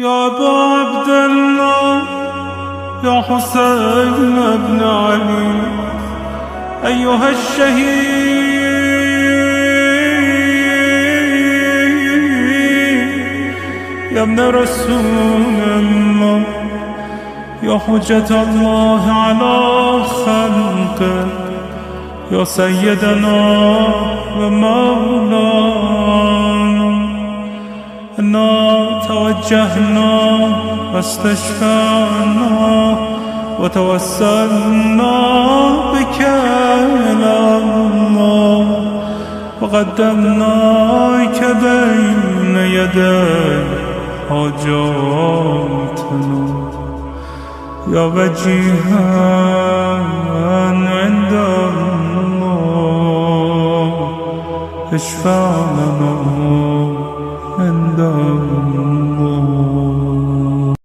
يا أبا عبد الله يا حسين بن علي أيها الشهيد يا ابن رسول الله يا حجة الله على خلقه يا سيدنا ومولانا إنا توجهنا واستشفعنا وتوسلنا بك إلى الله وقدمناك بين يدي حاجاتنا يا وجيها عند الله اشفع لنا عند الله.